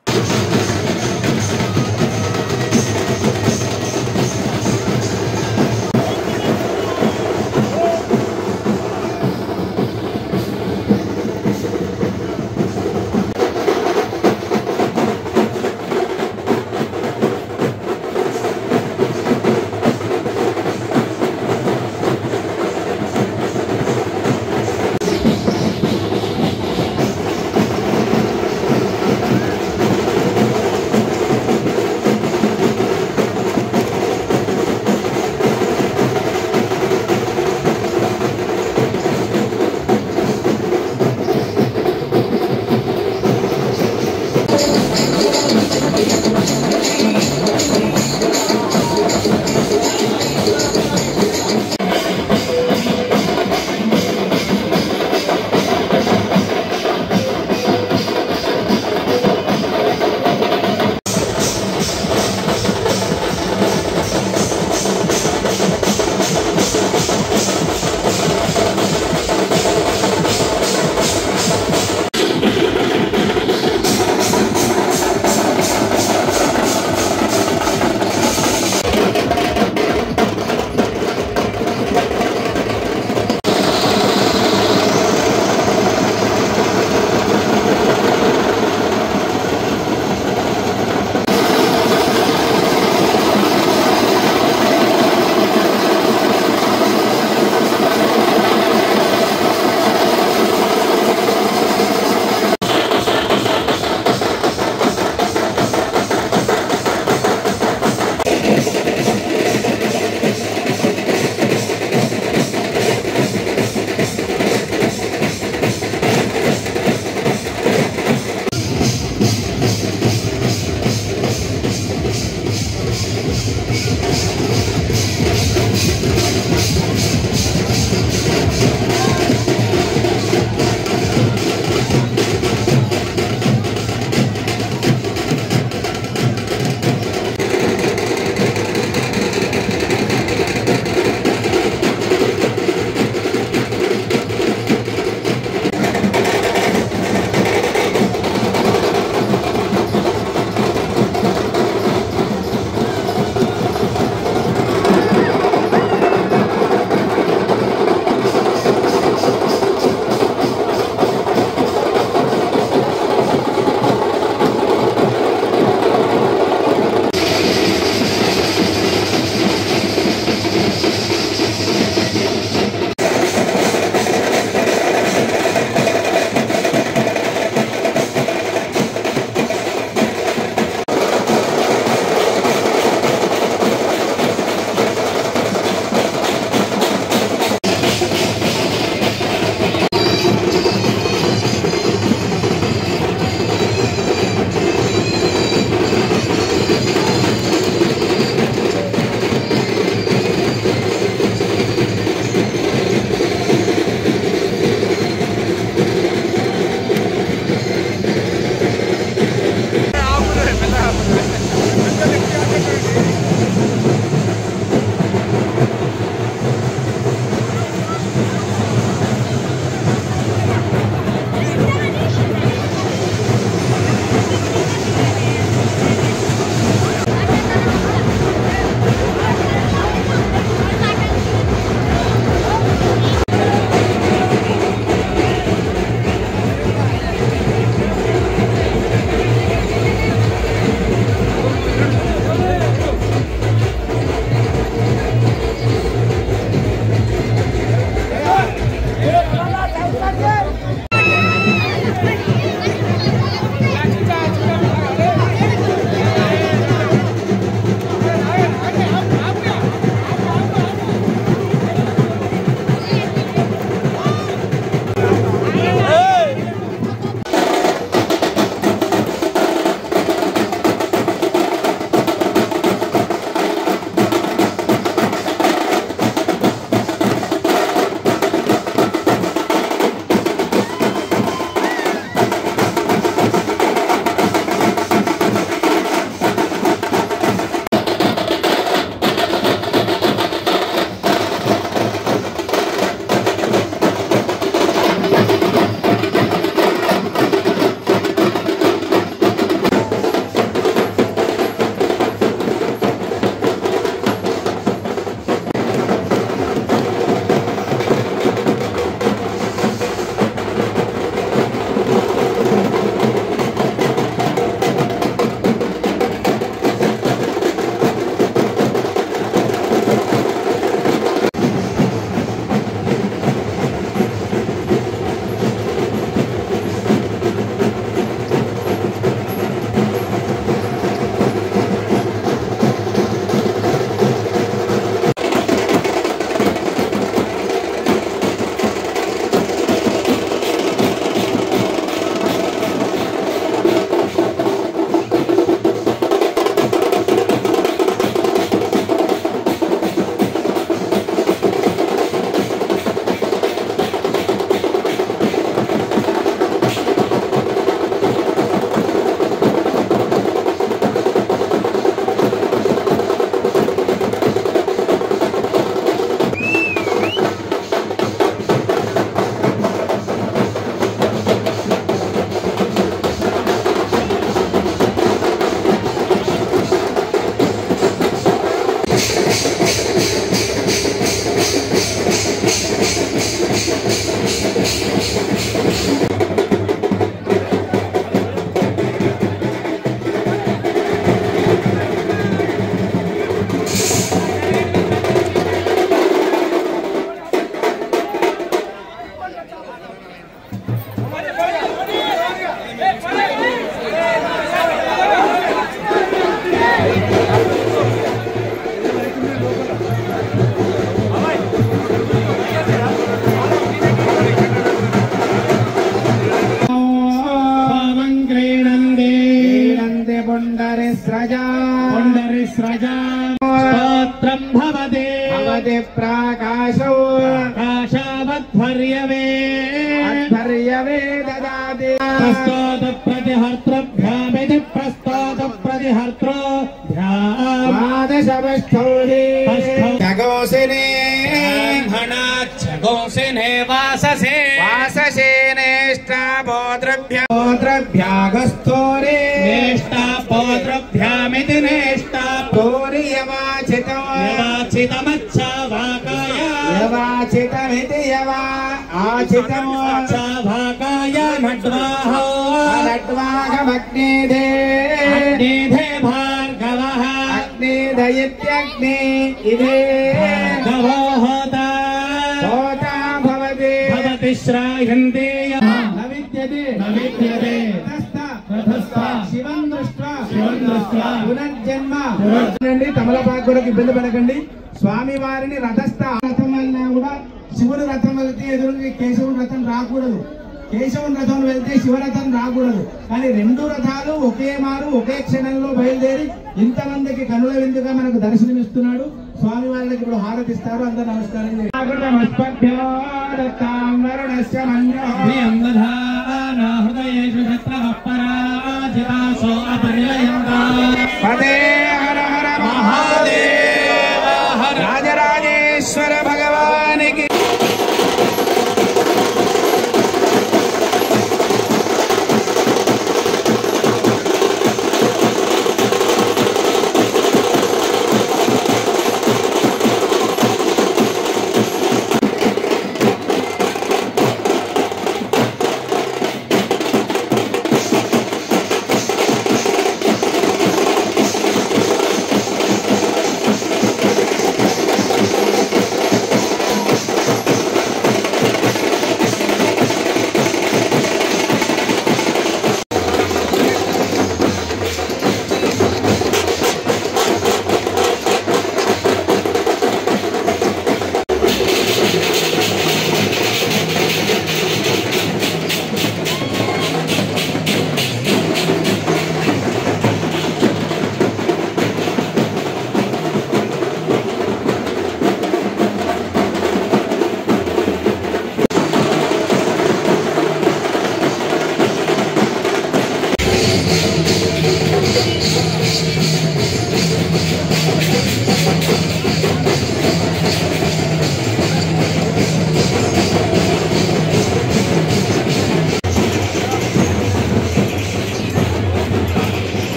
भवति प्राकाशो आकाशावध्वर्यवे अध्वर्यवे ददाति प्रस्तोत प्रतिहर्तृभ्यामिति प्रस्तोत प्रतिहर्तृभ्यामादशवस्थौहि खगोसिने घनाच्छगोसिने वाससे वाससेनेष्टापोद्रभ्या पोद्रभ्यागस्थोरे नेष्टा पोद्रभ्यामिति नेष्टा पोरि यवाचितो यवाचितमच्छावाकाय यवाचितमिति यवा आचितमोच्छावाकाय नड्वाहो नड्वाहमग्निधे अग्निधे भार्गवः अग्निधयित्यग्नि इधे भार्गवो होता होता भवति भवति श्रायन्ते न विद्यते శివం దృష్ట్వా పునర్జన్మ తమలపాకులకు ఇబ్బంది పడకండి. స్వామి వారిని రథస్థ రథం వెళ్ళినా కూడా శివుడు రథం వెళ్తే ఎదురుగా కేశవుని రథం రాకూడదు, కేశవుని రథం వెళ్తే శివరథం రాకూడదు. కానీ రెండు రథాలు ఒకే మారు ఒకే క్షణంలో బయలుదేరి ఇంతమందికి కనుల విందుగా మనకు దర్శనమిస్తున్నాడు. స్వామి వారికి ఇప్పుడు హారతిస్తారు. అందరూ నమస్కారం చేయండి. రాజరాజేశ్వర భగవానికి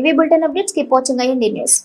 ఇవి bulletin updates. Keep watching IND news.